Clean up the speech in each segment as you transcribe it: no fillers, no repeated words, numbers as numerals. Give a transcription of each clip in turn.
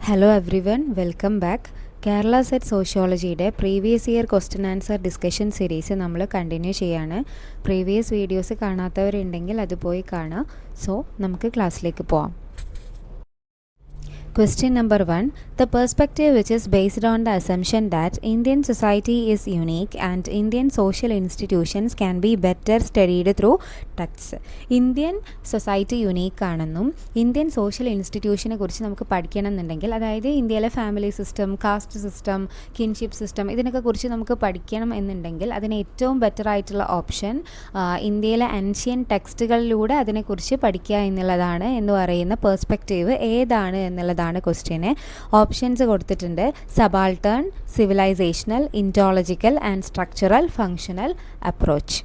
Hello everyone, welcome back. Kerala SET Sociologyയുടെ previous year question answer discussion series നമ്മൾ continue ചെയ്യാണ്. Previous videos കാണാത്തവരുണ്ടെങ്കിൽ അത് പോയി കാണുക. സോ നമുക്ക് ക്ലാസ്സിലേക്ക് പോവാം. Question number 1. The perspective which is based on the assumption that Indian society is unique and Indian social institutions can be better studied through texts. Indian society unique ആണെന്നും Indian social ഇൻസ്റ്റിറ്റ്യൂഷനെ കുറിച്ച് നമുക്ക് പഠിക്കണമെന്നുണ്ടെങ്കിൽ, അതായത് ഇന്ത്യയിലെ family system, caste system, kinship system, ഇതിനൊക്കെ കുറിച്ച് നമുക്ക് പഠിക്കണം എന്നുണ്ടെങ്കിൽ അതിന് ഏറ്റവും ബെറ്റർ ആയിട്ടുള്ള ഓപ്ഷൻ ഇന്ത്യയിലെ അൻഷ്യൻ ടെക്സ്റ്റുകളിലൂടെ അതിനെക്കുറിച്ച് പഠിക്കുക എന്നുള്ളതാണ് എന്ന് പറയുന്ന പെർസ്പെക്റ്റീവ് ഏതാണ് എന്നുള്ളതാണ് ക്വസ്റ്റ്യന്. ഓപ്ഷൻസ് കൊടുത്തിട്ടുണ്ട്: subaltern, civilisational, Indological and structural functional approach.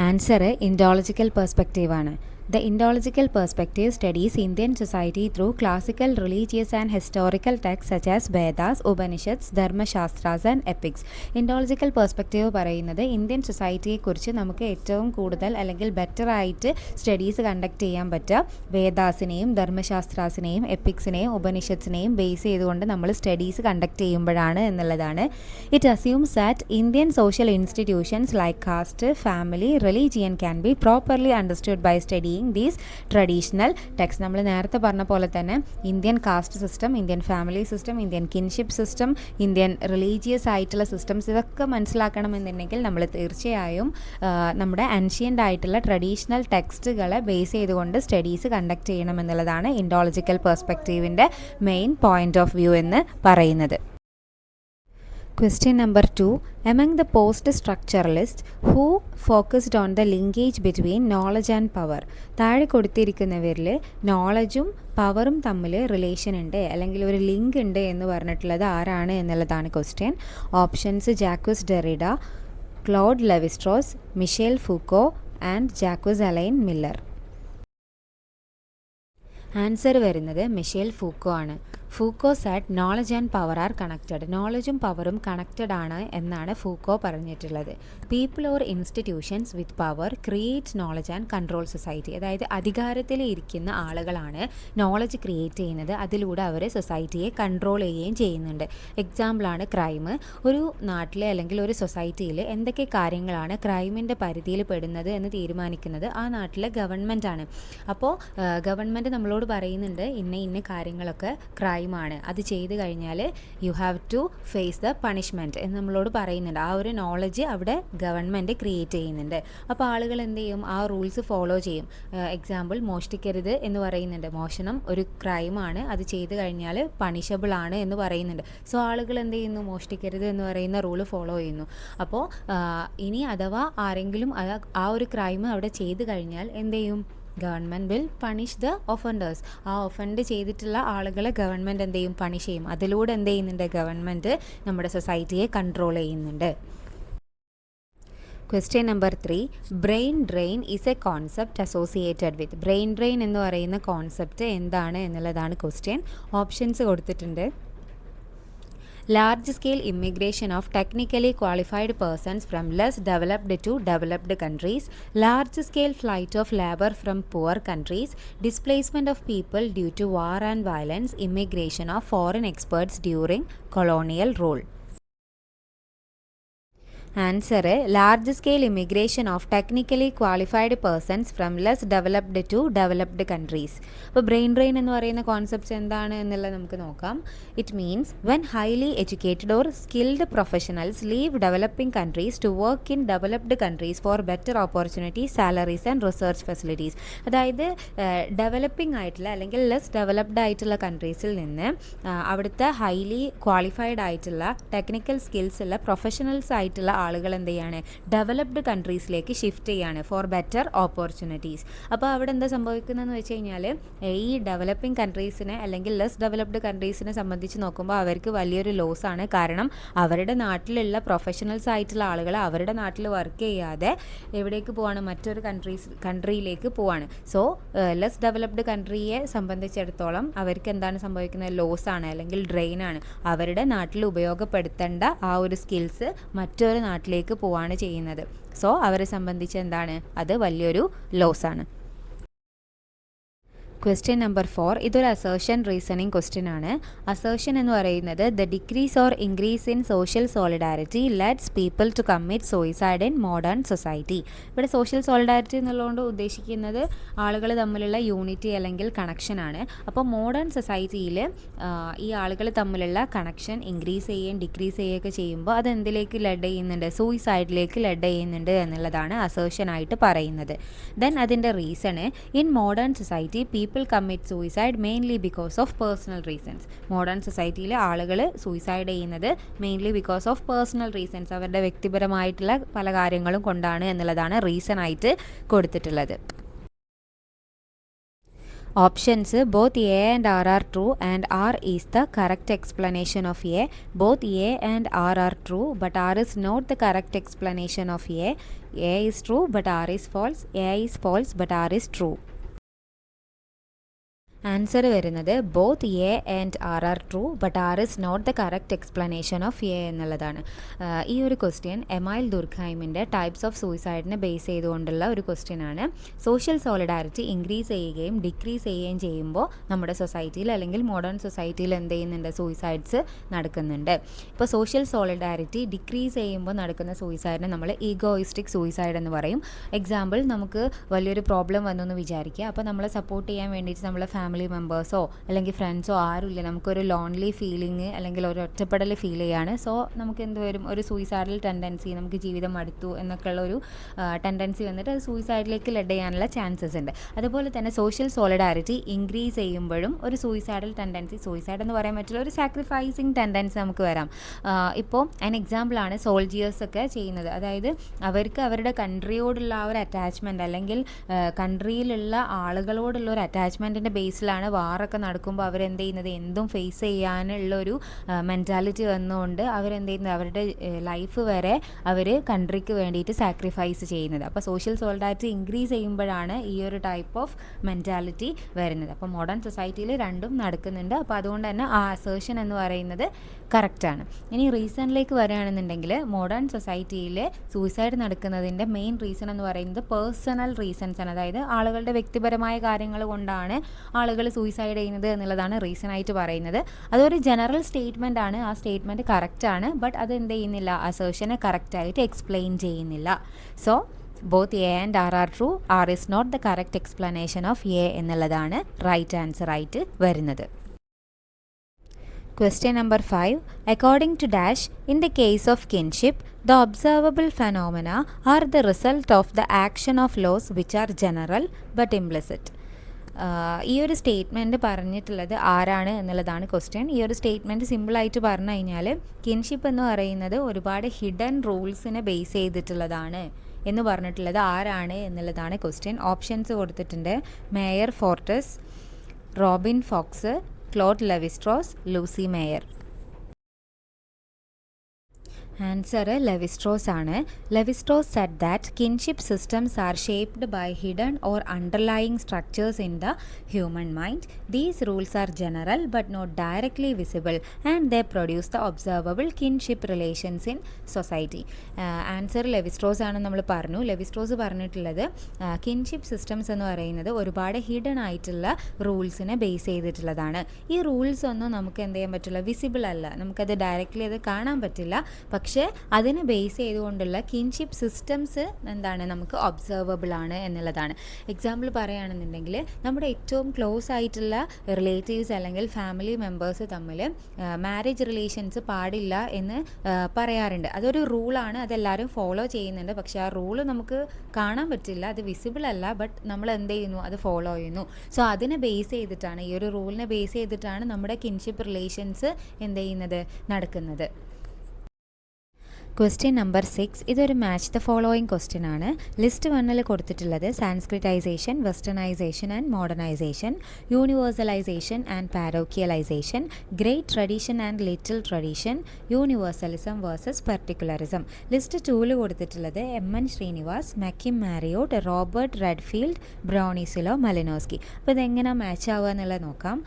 Answer Indological പെർസ്പെക്റ്റീവാണ്. The Indological perspective studies Indian society through classical, religious and historical texts such as Vedas, Upanishads, Dharmashastras and epics. Indological perspective പറയുന്നത് Indian സൊസൈറ്റിയെക്കുറിച്ച് നമുക്ക് ഏറ്റവും കൂടുതൽ അല്ലെങ്കിൽ better ആയിട്ട് studies conduct ചെയ്യാൻ പറ്റുക വേദാസിനെയും ധർമ്മശാസ്ത്രാസിനെയും എപ്പിക്സിനെയും ഉപനിഷത്സിനെയും base ചെയ്തുകൊണ്ട് നമ്മൾ സ്റ്റഡീസ് കണ്ടക്ട് ചെയ്യുമ്പോഴാണ് എന്നുള്ളതാണ്. It assumes that Indian social institutions like caste, family, religion can be properly understood by study these traditional text. നമ്മൾ നേരത്തെ പറഞ്ഞ പോലെ തന്നെ Indian caste system, Indian family system, Indian kinship system, Indian religious ആയിട്ടുള്ള systems, ഇതൊക്കെ മനസ്സിലാക്കണമെന്നുണ്ടെങ്കിൽ നമ്മൾ തീർച്ചയായും നമ്മുടെ അൻഷ്യൻ്റ് ആയിട്ടുള്ള ട്രഡീഷണൽ ടെക്സ്റ്റുകളെ ബേസ് ചെയ്തുകൊണ്ട് സ്റ്റഡീസ് കണ്ടക്ട് ചെയ്യണമെന്നുള്ളതാണ് ഇൻഡോളജിക്കൽ പെർസ്പെക്റ്റീവിൻ്റെ മെയിൻ പോയിന്റ് ഓഫ് വ്യൂ എന്ന് പറയുന്നത്. Question number 2. Among the post-structuralists who focused on the linkage between knowledge and power, താഴെ കൊടുത്തിരിക്കുന്നവരിൽ നോളജും പവറും തമ്മിൽ റിലേഷൻ ഉണ്ട് അല്ലെങ്കിൽ ഒരു ലിങ്ക് ഉണ്ട് എന്ന് പറഞ്ഞിട്ടുള്ളത് ആരാണ് എന്നുള്ളതാണ് question. Options: Jacques Derrida, Claude Levi-Strauss, Michel Foucault and Jacques Alain Miller. Answer വരുന്നത് മിഷേൽ ഫൂക്കോ ആണ്. Foucault said knowledge and power are connected. നോളജും പവറും കണക്റ്റഡ് ആണ് എന്നാണ് ഫൂക്കോ പറഞ്ഞിട്ടുള്ളത്. People or institutions with power create knowledge and control society. അതായത് അധികാരത്തിൽ ഇരിക്കുന്ന ആളുകളാണ് നോളജ് ക്രിയേറ്റ് ചെയ്യുന്നത്, അതിലൂടെ അവർ സൊസൈറ്റിയെ കൺട്രോൾ ചെയ്യുകയും ചെയ്യുന്നുണ്ട്. എക്സാമ്പിളാണ് ക്രൈം. ഒരു നാട്ടിലെ അല്ലെങ്കിൽ ഒരു സൊസൈറ്റിയിൽ എന്തൊക്കെ കാര്യങ്ങളാണ് ക്രൈമിൻ്റെ പരിധിയിൽ പെടുന്നത് എന്ന് തീരുമാനിക്കുന്നത് ആ നാട്ടിലെ ഗവൺമെൻറ് ആണ്. അപ്പോൾ ഗവൺമെൻറ് നമ്മളോട് പറയുന്നുണ്ട് ഇന്ന കാര്യങ്ങളൊക്കെ ക്രൈമാണ്, അത് ചെയ്ത് കഴിഞ്ഞാൽ you have to face the punishment എന്ന് നമ്മളോട് പറയുന്നുണ്ട്. ആ ഒരു നോളജ് അവിടെ ഗവൺമെൻറ് ക്രിയേറ്റ് ചെയ്യുന്നുണ്ട്. അപ്പോൾ ആളുകൾ എന്ത് ചെയ്യും? ആ റൂൾസ് ഫോളോ ചെയ്യും. എക്സാമ്പിൾ, മോഷ്ടിക്കരുത് എന്ന് പറയുന്നുണ്ട്. മോഷണം ഒരു ക്രൈമാണ്, അത് ചെയ്ത് കഴിഞ്ഞാൽ പണിഷബിൾ ആണ് എന്ന് പറയുന്നുണ്ട്. സോ ആളുകൾ എന്ത് ചെയ്യുന്നു? മോഷ്ടിക്കരുത് എന്ന് പറയുന്ന റൂള് ഫോളോ ചെയ്യുന്നു. അപ്പോൾ ഇനി അഥവാ ആരെങ്കിലും ആ ഒരു ക്രൈം അവിടെ ചെയ്ത് കഴിഞ്ഞാൽ എന്ത് ചെയ്യും? Government will punish the offenders. ആ ഒഫൻഡ് ചെയ്തിട്ടുള്ള ആളുകളെ ഗവൺമെൻറ് എന്ത് ചെയ്യും? പണിഷ് ചെയ്യും. അതിലൂടെ എന്ത് ചെയ്യുന്നുണ്ട്? ഗവൺമെൻറ് നമ്മുടെ സൊസൈറ്റിയെ കൺട്രോൾ ചെയ്യുന്നുണ്ട്. Question number 3. Brain drain is A concept associated with. Brain drain എന്ന് പറയുന്ന കോൺസെപ്റ്റ് എന്താണ് എന്നുള്ളതാണ് ക്വസ്റ്റ്യൻ. ഓപ്ഷൻസ് കൊടുത്തിട്ടുണ്ട്: large scale immigration of technically qualified persons from less developed to developed countries, large scale flight of labor from poor countries, displacement of people due to war and violence, immigration of foreign experts during colonial rule. Answer large scale immigration of technically qualified persons from less developed to developed countries. അപ്പോൾ brain drain എന്ന് പറയുന്ന concepts എന്താണ് എന്നുള്ളത് നമുക്ക് നോക്കാം. It means when highly educated or skilled professionals leave developing countries to work in developed countries for better opportunities, salaries and research facilities. അതായത് developing ആയിട്ടുള്ള അല്ലെങ്കിൽ ലെസ് ഡെവലപ്ഡ് ആയിട്ടുള്ള കൺട്രീസിൽ നിന്ന് അവിടുത്തെ ഹൈലി ക്വാളിഫൈഡ് ആയിട്ടുള്ള ടെക്നിക്കൽ സ്കിൽസ് ഉള്ള പ്രൊഫഷണൽസ് ആയിട്ടുള്ള ആളുകൾ എന്ത് ചെയ്യാണ്? ഡെവലപ്ഡ് കൺട്രീസിലേക്ക് ഷിഫ്റ്റ് ചെയ്യാണ് ഫോർ ബെറ്റർ ഓപ്പർച്യൂണിറ്റീസ്. അപ്പോൾ അവിടെ എന്താ സംഭവിക്കുന്നതെന്ന് വെച്ച് കഴിഞ്ഞാൽ ഈ ഡെവലപ്പിംഗ് കൺട്രീസിനെ അല്ലെങ്കിൽ ലെസ് ഡെവലപ്ഡ് കൺട്രീസിനെ സംബന്ധിച്ച് നോക്കുമ്പോൾ അവർക്ക് വലിയൊരു ലോസ് ആണ്. കാരണം അവരുടെ നാട്ടിലുള്ള പ്രൊഫഷണൽസ് ആയിട്ടുള്ള ആളുകൾ അവരുടെ നാട്ടിൽ വർക്ക് ചെയ്യാതെ എവിടേക്ക് പോവാണ്? മറ്റൊരു കൺട്രിയിലേക്ക് പോവാണ്. സോ ലെസ് ഡെവലപ്ഡ് കൺട്രിയെ സംബന്ധിച്ചിടത്തോളം അവർക്ക് എന്താണ് സംഭവിക്കുന്നത്? ലോസ് ആണ് അല്ലെങ്കിൽ ഡ്രെയിൻ ആണ്. അവരുടെ നാട്ടിൽ ഉപയോഗപ്പെടുത്തേണ്ട ആ ഒരു സ്കിൽസ് മറ്റൊരു നാട്ടിലേക്ക് പോവാണ് ചെയ്യുന്നത്. സോ അവരെ സംബന്ധിച്ച് എന്താണ്? അത് വലിയൊരു ലോസാണ്. ക്വസ്റ്റ്യൻ നമ്പർ 4 ഇതൊരു അസേർഷൻ റീസണിങ് ക്വസ്റ്റ്യൻ ആണ്. അസേർഷൻ എന്ന് പറയുന്നത് the decrease or increase in social solidarity lets people to commit suicide in modern society. ഇവിടെ സോഷ്യൽ സോളിഡാരിറ്റി എന്നുള്ളതുകൊണ്ട് ഉദ്ദേശിക്കുന്നത് ആളുകൾ തമ്മിലുള്ള യൂണിറ്റി അല്ലെങ്കിൽ കണക്ഷൻ ആണ്. അപ്പോൾ മോഡേൺ സൊസൈറ്റിയിൽ ഈ ആളുകൾ തമ്മിലുള്ള കണക്ഷൻ ഇൻക്രീസ് ചെയ്യുകയും ഡിക്രീസ് ചെയ്യുകയൊക്കെ ചെയ്യുമ്പോൾ അത് എന്തിലേക്ക് ലെഡ് ചെയ്യുന്നുണ്ട്? സൂയിസൈഡിലേക്ക് ലെഡ് ചെയ്യുന്നുണ്ട് എന്നുള്ളതാണ് അസേർഷനായിട്ട് പറയുന്നത്. ദെൻ അതിൻ്റെ reason in modern society people commit suicide mainly because of personal reasons. Modern സൊസൈറ്റിയിൽ ആളുകൾ സൂയിസൈഡ് ചെയ്യുന്നത് mainly because of personal reasons, അവരുടെ വ്യക്തിപരമായിട്ടുള്ള പല കാര്യങ്ങളും കൊണ്ടാണ് എന്നുള്ളതാണ് റീസൺ ആയിട്ട് കൊടുത്തിട്ടുള്ളത്. Options both A and R are true and R is the correct explanation of A. Both A and R are true but R is not the correct explanation of A. A is true but R is false. A is false but R is true. Answer വരുന്നത് both A and R R true but R is not the correct explanation of A എന്നുള്ളതാണ്. ഈ ഒരു question Emile ദുർഖൈമിൻ്റെ types of സൂയിസൈഡിനെ base ചെയ്തുകൊണ്ടുള്ള ഒരു question ആണ്. Social solidarity increase ചെയ്യുകയും ഡിക്രീസ് ചെയ്യുകയും ചെയ്യുമ്പോൾ നമ്മുടെ സൊസൈറ്റിയിൽ അല്ലെങ്കിൽ മോഡേൺ സൊസൈറ്റിയിൽ എന്ത് ചെയ്യുന്നുണ്ട്? സൂയിസൈഡ്സ് നടക്കുന്നുണ്ട്. ഇപ്പോൾ സോഷ്യൽ സോളിഡാരിറ്റി ഡിക്രീസ് ചെയ്യുമ്പോൾ നടക്കുന്ന സൂയിസൈഡിനെ നമ്മൾ ഈഗോയിസ്റ്റിക് സൂയിസൈഡ് എന്ന് പറയും. എക്സാമ്പിൾ, നമുക്ക് വലിയൊരു പ്രോബ്ലം വന്നു എന്ന് വിചാരിക്കുക. അപ്പോൾ നമ്മളെ സപ്പോർട്ട് ചെയ്യാൻ വേണ്ടിയിട്ട് നമ്മളെ ഫാമിലി മെമ്പേഴ്സോ അല്ലെങ്കിൽ ഫ്രണ്ട്സോ ആരുമില്ല, നമുക്കൊരു ലോൺലി ഫീലിംഗ് അല്ലെങ്കിൽ ഒരു ഒറ്റപ്പെടൽ ഫീൽ ചെയ്യാണ്. സോ നമുക്ക് എന്ത് വരും? ഒരു സൂയിസൈഡൽ ടെൻഡൻസി, നമുക്ക് ജീവിതം മടുത്തു എന്നൊക്കെയുള്ള ഒരു ടെൻഡൻസി വന്നിട്ട് അത് സൂയിസൈഡിലേക്ക് ലെഡ് ചെയ്യാനുള്ള ചാൻസസ് ഉണ്ട്. അതുപോലെ തന്നെ സോഷ്യൽ സോളിഡാരിറ്റി ഇൻക്രീസ് ചെയ്യുമ്പോഴും ഒരു സൂയിസൈഡൽ ടെൻഡൻസി, സൂയിസൈഡ് എന്ന് പറയാൻ പറ്റില്ല, ഒരു സാക്രിഫൈസിങ് ടെൻഡൻസി നമുക്ക് വരാം. ഇപ്പോൾ അതിന് എക്സാമ്പിളാണ് സോൾജിയേഴ്സ് ഒക്കെ ചെയ്യുന്നത്. അതായത് അവർക്ക് അവരുടെ കൺട്രിയോടുള്ള ആ ഒരു അറ്റാച്ച്മെൻറ്റ് അല്ലെങ്കിൽ കൺട്രിയിലുള്ള ആളുകളോടുള്ള ഒരു അറ്റാച്ച്മെൻറ്റിൻ്റെ ബേസിലാണ് വാറൊക്കെ നടക്കുമ്പോൾ അവരെന്ത് ചെയ്യുന്നത്? എന്തും ഫേസ് ചെയ്യാനുള്ളൊരു മെൻറ്റാലിറ്റി വന്നുകൊണ്ട് അവരെന്ത് ചെയ്യുന്നത്? അവരുടെ ലൈഫ് വരെ അവർ കൺട്രിക്ക് വേണ്ടിയിട്ട് സാക്രിഫൈസ് ചെയ്യുന്നത്. അപ്പോൾ സോഷ്യൽ സോളിഡാരിറ്റി ഇൻക്രീസ് ചെയ്യുമ്പോഴാണ് ഈ ഒരു ടൈപ്പ് ഓഫ് മെൻറ്റാലിറ്റി വരുന്നത്. അപ്പോൾ മോഡേൺ സൊസൈറ്റിയിൽ രണ്ടും നടക്കുന്നുണ്ട്. അപ്പോൾ അതുകൊണ്ട് തന്നെ ആ അസേർഷൻ എന്ന് പറയുന്നത് കറക്റ്റാണ്. ഇനി റീസണിലേക്ക് വരികയാണെന്നുണ്ടെങ്കിൽ മോഡേൺ സൊസൈറ്റിയിൽ സൂയിസൈഡ് നടക്കുന്നതിൻ്റെ മെയിൻ റീസൺ എന്ന് പറയുന്നത് പേഴ്സണൽ റീസൺസ് ആണ്. അതായത് ആളുകളുടെ വ്യക്തിപരമായ കാര്യങ്ങൾ കൊണ്ടാണ് ആളുകൾ സൂയിസൈഡ് ചെയ്യുന്നത് എന്നുള്ളതാണ് റീസൺ ആയിട്ട് പറയുന്നത്. അതൊരു ജനറൽ സ്റ്റേറ്റ്മെൻ്റ് ആണ്. ആ സ്റ്റേറ്റ്മെൻറ്റ് കറക്റ്റാണ്, ബട്ട് അത് എന്ത് ചെയ്യുന്നില്ല? അസേർഷനെ കറക്റ്റായിട്ട് എക്സ്പ്ലെയിൻ ചെയ്യുന്നില്ല. So both A and R R true, R is not the correct explanation of A എന്നുള്ളതാണ് റൈറ്റ് ആൻസർ ആയിട്ട് വരുന്നത്. Question number 5. According to Dash, in the case of kinship, the observable phenomena are the result of the action of laws which are general but implicit. ഈ ഒരു statement പറഞ്ഞിട്ടുള്ളത് ആരാണ് എന്നുള്ളതാണ് question. ഈ ഒരു സ്റ്റേറ്റ്മെൻറ്റ് സിമ്പിളായിട്ട് പറഞ്ഞു കഴിഞ്ഞാൽ കിൻഷിപ്പ് എന്ന് പറയുന്നത് ഒരുപാട് ഹിഡൻ റൂൾസിനെ ബേസ് ചെയ്തിട്ടുള്ളതാണ് എന്ന് പറഞ്ഞിട്ടുള്ളത് ആരാണ് എന്നുള്ളതാണ് ക്വസ്റ്റ്യൻ. ഓപ്ഷൻസ് കൊടുത്തിട്ടുണ്ട്: Meyer Fortes, Robin Fox, Claude Levi-Strauss, Lucy Mair. Answer Levi-Strauss ആണ്. Levi-Strauss said that kinship systems are shaped by hidden or underlying structures in the human mind. These rules are general but not directly visible and they produce the observable kinship relations in society. Answer Levi-Strauss ആണ് നമ്മൾ പറഞ്ഞു. Levi-Strauss പറഞ്ഞിട്ടുള്ളത് kinship systems എന്ന് പറയുന്നത് ഒരുപാട് hidden ആയിട്ടുള്ള റൂൾസിനെ base ചെയ്തിട്ടുള്ളതാണ്. ഈ റൂൾസ് ഒന്നും നമുക്ക് എന്ത് ചെയ്യാൻ പറ്റില്ല? വിസിബിൾ അല്ല, നമുക്കത് ഡയറക്റ്റ്ലി അത് കാണാൻ പറ്റില്ല. പക്ഷേ അതിനെ ബേസ് ചെയ്തുകൊണ്ടുള്ള കിൻഷിപ്പ് സിസ്റ്റംസ് എന്താണ്? നമുക്ക് ഒബ്സർവബിൾ ആണ് എന്നുള്ളതാണ്. എക്സാമ്പിൾ പറയുകയാണെന്നുണ്ടെങ്കിൽ നമ്മുടെ ഏറ്റവും ക്ലോസ് ആയിട്ടുള്ള റിലേറ്റീവ്സ് അല്ലെങ്കിൽ ഫാമിലി മെമ്പേഴ്സ് തമ്മിൽ മാരേജ് റിലേഷൻസ് പാടില്ല എന്ന് പറയാറുണ്ട്. അതൊരു റൂളാണ്, അതെല്ലാവരും ഫോളോ ചെയ്യുന്നുണ്ട്. പക്ഷേ ആ റൂള് നമുക്ക് കാണാൻ പറ്റില്ല, അത് വിസിബിൾ അല്ല, ബട്ട് നമ്മൾ എന്ത് ചെയ്യുന്നു? അത് ഫോളോ ചെയ്യുന്നു. സോ അതിനെ ബേസ് ചെയ്തിട്ടാണ്, ഈ ഒരു റൂളിനെ ബേസ് ചെയ്തിട്ടാണ് നമ്മുടെ കിൻഷിപ്പ് റിലേഷൻസ് എന്ത് ചെയ്യുന്നത്? നടക്കുന്നത്. Question number 6. ഇതൊരു മാച്ച് ദ ഫോളോയിങ് ക്വസ്റ്റ്യൻ ആണ്. ലിസ്റ്റ് 1 കൊടുത്തിട്ടുള്ളത് sanskritisation, westernisation and modernisation, universalisation and parochialisation, great tradition and little tradition, universalism versus particularism. List 2 കൊടുത്തിട്ടുള്ളത് MN Srinivas, McKim Marriott, Robert Redfield, Bronislaw, Malinowski. അപ്പോൾ ഇതെങ്ങനെയാണ് match ആവുക എന്നുള്ളത് നോക്കാം.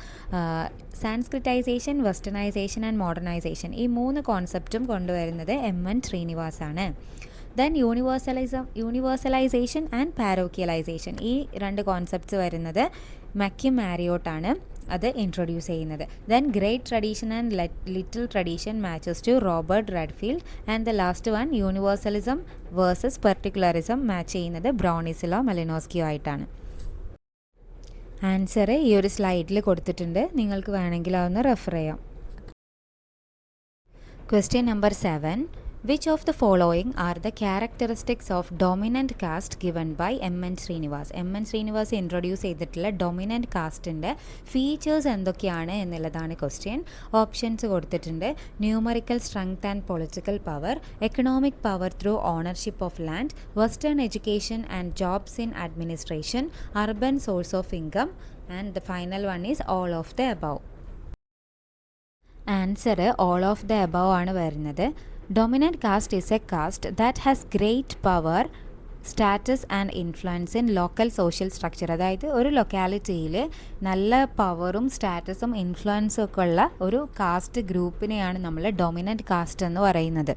Sanskritisation, westernisation and modernisation ഈ 3 കോൺസെപ്റ്റും കൊണ്ടുവരുന്നത് MN ശ്രീനിവാസാണ്. ദെൻ യൂണിവേഴ്സലൈസേഷൻ ആൻഡ് പാരോക്കിയലൈസേഷൻ ഈ 2 കോൺസെപ്റ്റ്സ് വരുന്നത് മക്കി മാരിയോട്ടാണ് അത് ഇൻട്രൊഡ്യൂസ് ചെയ്യുന്നത്. Then great tradition and little tradition matches to Robert Redfield. And the last one universalism versus particularism match ചെയ്യുന്നത് ബ്രൗണിസിലോ മലിനോസ്കിയോ ആയിട്ടാണ്. ആൻസർ ഈ ഒരു സ്ലൈഡിൽ കൊടുത്തിട്ടുണ്ട്, നിങ്ങൾക്ക് വേണമെങ്കിൽ അതൊന്ന് റെഫർ ചെയ്യാം. Question number 7. Which of the following are the characteristics of dominant caste given by M.N. Srinivas? M.N. Srinivas introduce ചെയ്തിട്ടുള്ള ഡൊമിനൻറ്റ് കാസ്റ്റിൻ്റെ ഫീച്ചേഴ്സ് എന്തൊക്കെയാണ് എന്നുള്ളതാണ് ക്വസ്റ്റ്യൻ. ഓപ്ഷൻസ് കൊടുത്തിട്ടുണ്ട്. Numerical strength and political power, economic power through ownership of land, western education and jobs in administration, urban source of income, and the final one is all of the above. Answer all of the above ആണ് വരുന്നത്. Dominant caste is a caste that has great power, status and influence in local social structure. അതായത് ഒരു ലൊക്കാലിറ്റിയിൽ നല്ല പവറും സ്റ്റാറ്റസും ഇൻഫ്ലുവൻസും ഒക്കെ ഉള്ള ഒരു cast ഗ്രൂപ്പിനെയാണ് നമ്മൾ ഡൊമിനൻറ്റ് കാസ്റ്റ് എന്ന് പറയുന്നത്.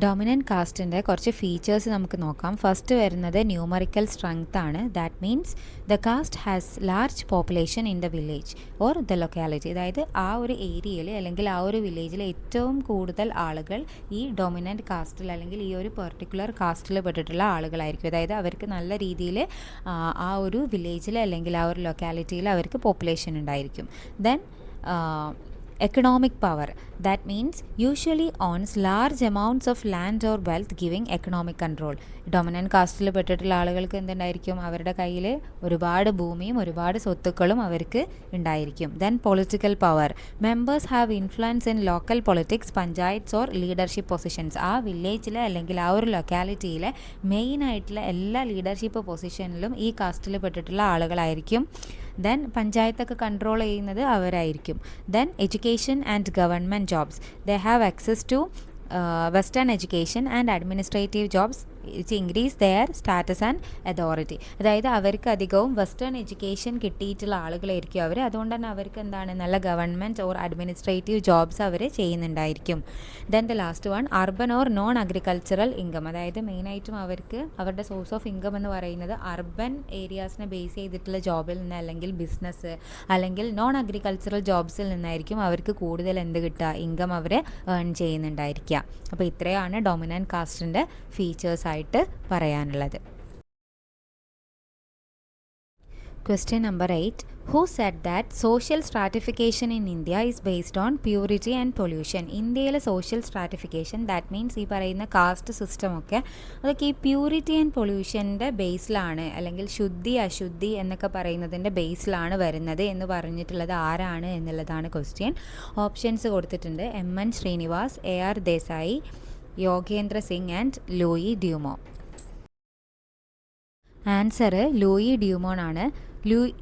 ഡൊമിനൻറ്റ് കാസ്റ്റിൻ്റെ കുറച്ച് ഫീച്ചേഴ്സ് നമുക്ക് നോക്കാം. ഫസ്റ്റ് വരുന്നത് ന്യൂമറിക്കൽ സ്ട്രെങ്ത് ആണ്. That means the caste has large population in the village or the locality. അതായത് ആ ഒരു ഏരിയയിൽ അല്ലെങ്കിൽ ആ ഒരു വില്ലേജിൽ ഏറ്റവും കൂടുതൽ ആളുകൾ ഈ ഡൊമിനൻറ്റ് കാസ്റ്റിൽ അല്ലെങ്കിൽ ഈ ഒരു പെർട്ടിക്കുലർ കാസ്റ്റിൽ പെട്ടിട്ടുള്ള ആളുകളായിരിക്കും. അതായത് അവർക്ക് നല്ല രീതിയിൽ ആ ഒരു വില്ലേജിൽ അല്ലെങ്കിൽ ആ ഒരു ലൊക്കാലിറ്റിയിൽ അവർക്ക് പോപ്പുലേഷൻ ഉണ്ടായിരിക്കും. Then economic power, that means usually owns large amounts of land or wealth giving economic control. Dominant കാസ്റ്റിൽ പെട്ടിട്ടുള്ള ആളുകൾക്ക് എന്തുണ്ടായിരിക്കും, അവരുടെ കയ്യിൽ ഒരുപാട് ഭൂമിയും ഒരുപാട് സ്വത്തുക്കളും അവർക്ക് ഉണ്ടായിരിക്കും. Then political power, members have influence in local politics, panchayats or leadership positions. ആ വില്ലേജിലെ അല്ലെങ്കിൽ ആ ഒരു ലൊക്കാലിറ്റിയിലെ മെയിനായിട്ടുള്ള എല്ലാ ലീഡർഷിപ്പ് പൊസിഷനിലും ഈ കാസ്റ്റിൽ പെട്ടിട്ടുള്ള ആളുകളായിരിക്കും. ദെൻ പഞ്ചായത്തൊക്കെ കൺട്രോൾ ചെയ്യുന്നത് അവരായിരിക്കും. Then education and government jobs, they have access to western education and administrative jobs it increase their status and authority. അതായത് അവർക്ക് അധികവും വെസ്റ്റേൺ എഡ്യൂക്കേഷൻ കിട്ടിയിട്ടുള്ള ആളുകളായിരിക്കും അവർ. അതുകൊണ്ട് തന്നെ അവർക്ക് എന്താണ്, നല്ല ഗവൺമെൻറ് ഓർ അഡ്മിനിസ്ട്രേറ്റീവ് ജോബ്സ് അവർ ചെയ്യുന്നുണ്ടായിരിക്കും. Then the last one urban or non agricultural income. അതായത് മെയിനായിട്ടും അവർക്ക് അവരുടെ സോഴ്സ് ഓഫ് ഇൻകം എന്ന് പറയുന്നത് അർബൻ ഏരിയാസിനെ ബേസ് ചെയ്തിട്ടുള്ള ജോബിൽ നിന്ന് അല്ലെങ്കിൽ ബിസിനസ് അല്ലെങ്കിൽ നോൺ അഗ്രികൾച്ചറൽ ജോബ്സിൽ നിന്നായിരിക്കും അവർക്ക് കൂടുതൽ എന്ത് കിട്ടുക, ഇൻകം അവർ ഏൺ ചെയ്യുന്നുണ്ടായിരിക്കുക. അപ്പോൾ ഇത്രയാണ് ഡൊമിനൻറ്റ് കാസ്റ്റിൻ്റെ ഫീച്ചേഴ്സ് ആയിട്ട് പറയാനുള്ളത്. Question number 8. Who said that social stratification in India is based on purity and pollution? ഇന്ത്യയിലെ സോഷ്യൽ സ്ട്രാറ്റിഫിക്കേഷൻ, ദാറ്റ് മീൻസ് ഈ പറയുന്ന കാസ്റ്റ് സിസ്റ്റം ഒക്കെ അതൊക്കെ ഈ പ്യൂരിറ്റി ആൻഡ് പൊല്യൂഷൻ്റെ ബേസിലാണ് അല്ലെങ്കിൽ ശുദ്ധി അശുദ്ധി എന്നൊക്കെ പറയുന്നതിൻ്റെ ബേസിലാണ് വരുന്നത് എന്ന് പറഞ്ഞിട്ടുള്ളത് ആരാണ് എന്നുള്ളതാണ് ക്വസ്റ്റ്യൻ. ഓപ്ഷൻസ് കൊടുത്തിട്ടുണ്ട്. M.N. Srinivas, A.R. Desai, Yogendra Singh and Louis Dumont. Answer Louis Dumont ആണ്.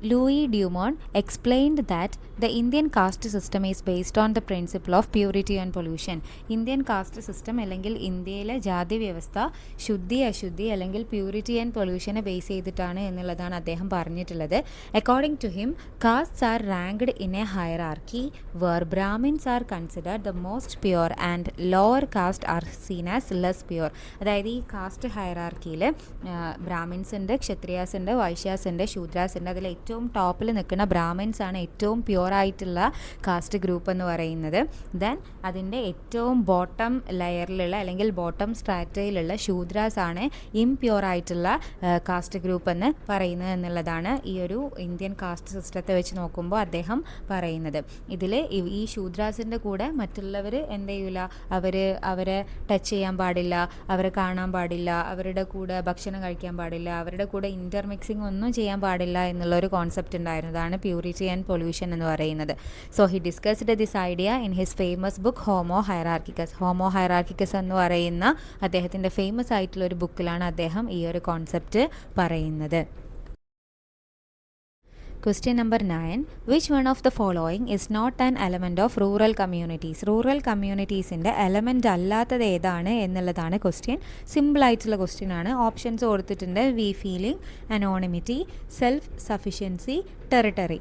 Louis Dumont explained that the Indian caste system is based on the principle of purity and pollution. Indian caste system അല്ലെങ്കിൽ ഇന്ത്യയിലെ ജാതി വ്യവസ്ഥ ശുദ്ധി അശുദ്ധി അല്ലെങ്കിൽ പ്യൂരിറ്റി ആൻഡ് പൊല്യൂഷനെ ബേസ് ചെയ്തിട്ടാണ് എന്നുള്ളതാണ് അദ്ദേഹം പറഞ്ഞിട്ടുള്ളത്. According to him, castes are ranked in a hierarchy where brahmins are considered the most pure and lower caste are seen as less pure. അതായത് ഈ കാസ്റ്റ് ഹയറാർക്കിയിൽ ബ്രാഹ്മിൻസ് ഉണ്ട്, ക്ഷത്രിയാസ് ഉണ്ട്, വൈശ്യാസ് ഉണ്ട്, ശൂദ്രാസ് ഉണ്ട്. അതിൽ ഏറ്റവും ടോപ്പിൽ നിൽക്കുന്ന ബ്രാഹ്മിൻസ് ആണ് ഏറ്റവും പ്യുവറായിട്ടുള്ള കാസ്റ്റ് ഗ്രൂപ്പ് എന്ന് പറയുന്നത്. ദെൻ അതിൻ്റെ ഏറ്റവും ബോട്ടം ലെയറിലുള്ള അല്ലെങ്കിൽ ബോട്ടം സ്ട്രാറ്റയിലുള്ള ശൂദ്രാസ് ആണ് ഇംപ്യുവറായിട്ടുള്ള കാസ്റ്റ് ഗ്രൂപ്പ് എന്ന് പറയുന്നത് എന്നുള്ളതാണ് ഈ ഒരു ഇന്ത്യൻ കാസ്റ്റ് സിസ്റ്റത്തെ വെച്ച് നോക്കുമ്പോൾ അദ്ദേഹം പറയുന്നത്. ഇതിൽ ഈ ശൂദ്രാസിൻ്റെ കൂടെ മറ്റുള്ളവർ എന്ത് ചെയ്യില്ല, അവരെ ടച്ച് ചെയ്യാൻ പാടില്ല, അവരെ കാണാൻ പാടില്ല, അവരുടെ കൂടെ ഭക്ഷണം കഴിക്കാൻ പാടില്ല, അവരുടെ കൂടെ ഇൻ്റർമിക്സിങ് ഒന്നും ചെയ്യാൻ പാടില്ല എന്നുള്ളൊരു കോൺസെപ്റ്റ് ഉണ്ടായിരുന്നതാണ് പ്യൂരിറ്റി ആൻഡ് പൊല്യൂഷൻ എന്ന് പറയുന്നത്. So he discussed this idea in his famous book Homo Hierarchicus. Homo Hierarchicus എന്ന് പറയുന്ന അദ്ദേഹത്തിൻ്റെ ഫേമസ് ആയിട്ടുള്ള ഒരു ബുക്കിലാണ് അദ്ദേഹം ഈ ഒരു കോൺസെപ്റ്റ് പറയുന്നത്. Question number 9. Which one of the following is not an element of rural communities? Rural കമ്മ്യൂണിറ്റീസിൻ്റെ എലമെൻ്റ് അല്ലാത്തത് ഏതാണ് എന്നുള്ളതാണ് ക്വസ്റ്റ്യൻ. സിമ്പിളായിട്ടുള്ള ക്വസ്റ്റ്യൻ ആണ്. ഓപ്ഷൻസ് കൊടുത്തിട്ടുണ്ട്. We feeling, anonymity, self sufficiency, territory.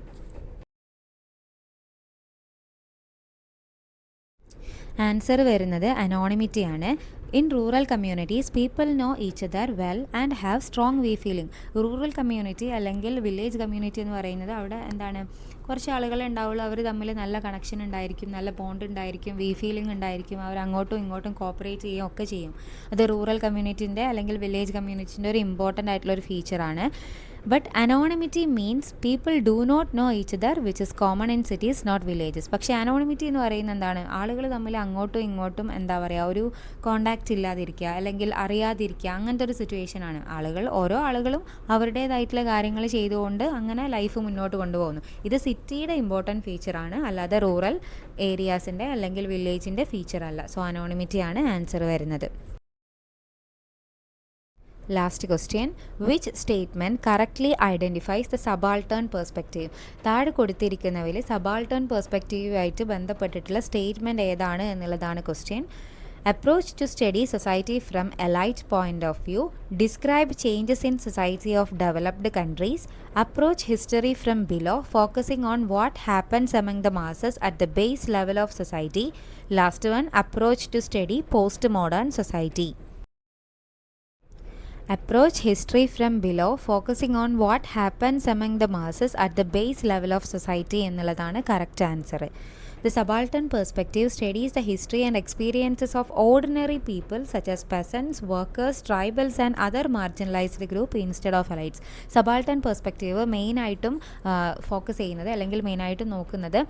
Answer വരുന്നത് അനോണിമിറ്റിയാണ്. In rural communities, people know each other well and have strong way feeling. Rural community അല്ലെങ്കിൽ വില്ലേജ് കമ്മ്യൂണിറ്റി എന്ന് പറയുന്നത് അവിടെ എന്താണ്, കുറച്ച് ആളുകളെ ഉണ്ടാവുള്ളൂ, അവർ തമ്മിൽ നല്ല കണക്ഷൻ ഉണ്ടായിരിക്കും, നല്ല ബോണ്ട് ഉണ്ടായിരിക്കും, വേ ഫീലിംഗ് ഉണ്ടായിരിക്കും, അവർ അങ്ങോട്ടും ഇങ്ങോട്ടും കോപ്പറേറ്റ് ചെയ്യുകയും ഒക്കെ ചെയ്യും. അത് റൂറൽ കമ്മ്യൂണിറ്റിൻ്റെ അല്ലെങ്കിൽ വില്ലേജ് കമ്മ്യൂണിറ്റിൻ്റെ ഒരു ഇമ്പോർട്ടൻ്റ് ആയിട്ടുള്ളൊരു ഫീച്ചറാണ്. But anonymity means people do not know each other which is common in cities not villages. പക്ഷേ അനോണിമിറ്റി എന്ന് പറയുന്നത് എന്താണ്, ആളുകൾ തമ്മിൽ അങ്ങോട്ടും ഇങ്ങോട്ടും എന്താ പറയുക, ഒരു കോണ്ടാക്റ്റ് ഇല്ലാതിരിക്കുക അല്ലെങ്കിൽ അറിയാതിരിക്കുക, അങ്ങനത്തെ ഒരു സിറ്റുവേഷനാണ്. ഓരോ ആളുകളും അവരുടേതായിട്ടുള്ള കാര്യങ്ങൾ ചെയ്തുകൊണ്ട് അങ്ങനെ ലൈഫ് മുന്നോട്ട് കൊണ്ടുപോകുന്നു. ഇത് സിറ്റിയുടെ ഇമ്പോർട്ടൻറ്റ് ഫീച്ചറാണ്, അല്ലാതെ റൂറൽ ഏരിയാസിൻ്റെ അല്ലെങ്കിൽ വില്ലേജിൻ്റെ ഫീച്ചർ അല്ല. സോ അനോണിമിറ്റിയാണ് ആൻസർ വരുന്നത്. Last question, which statement correctly identifies the subaltern perspective. താഴെ കൊടുത്തിരിക്കുന്നവയിൽ സബാൾട്ടേൺ പെർസ്പെക്റ്റീവായിട്ട് ബന്ധപ്പെട്ടിട്ടുള്ള സ്റ്റേറ്റ്മെൻറ്റ് ഏതാണ് എന്നുള്ളതാണ് question. Approach to study society from elite point of view. Describe changes in society of developed countries. Approach history from below, focusing on what happens among the masses at the base level of society. Last one, approach to study postmodern society. Approach history from below, focusing on what happens among the masses at the base level of society എന്നുള്ളതാണ് correct answer. The subaltern perspective studies the history and experiences of ordinary people such as peasants, workers, tribals and other marginalized group instead of elites. Subaltern perspective മെയിനായിട്ടും focus ചെയ്യുന്നത് അല്ലെങ്കിൽ മെയിനായിട്ടും നോക്കുന്നത്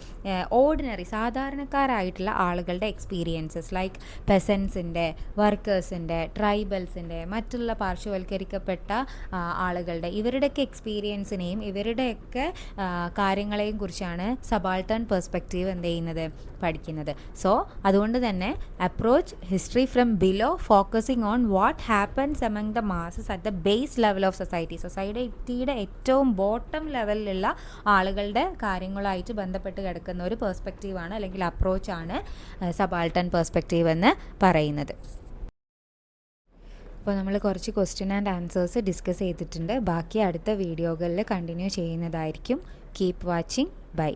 ordinary സാധാരണക്കാരായിട്ടുള്ള ആളുകളുടെ experiences like പെസൻസിൻ്റെ, വർക്കേഴ്സിൻ്റെ, ട്രൈബൽസിൻ്റെ, മറ്റുള്ള പാർശ്വവൽക്കരിക്കപ്പെട്ട ആളുകളുടെ ഇവരുടെയൊക്കെ എക്സ്പീരിയൻസിനെയും ഇവരുടെയൊക്കെ കാര്യങ്ങളെയും കുറിച്ചാണ് സബാൾട്ടൺ പെർസ്പെക്റ്റീവ് എന്ത് ചെയ്യുന്നത്, പഠിക്കുന്നത്. സോ അതുകൊണ്ട് തന്നെ approach history from below, focusing on what happens among the masses at the base level of society. സൊസൈറ്റിയുടെ ഏറ്റവും ബോട്ടം ലെവലിലുള്ള ആളുകളുടെ കാര്യങ്ങളായിട്ട് ബന്ധപ്പെട്ട് കിടക്കുന്ന ഒരു പെർസ്പെക്റ്റീവാണ് അല്ലെങ്കിൽ അപ്രോച്ചാണ് സബാൾട്ടൺ പെർസ്പെക്റ്റീവ് എന്ന് പറയുന്നത്. അപ്പോൾ നമ്മൾ കുറച്ച് ക്വസ്റ്റ്യൻ ആൻഡ് ആൻസേഴ്സ് ഡിസ്കസ് ചെയ്തിട്ടുണ്ട്. ബാക്കി അടുത്ത വീഡിയോകളിൽ കണ്ടിന്യൂ ചെയ്യുന്നതായിരിക്കും. Keep watching. ബൈ.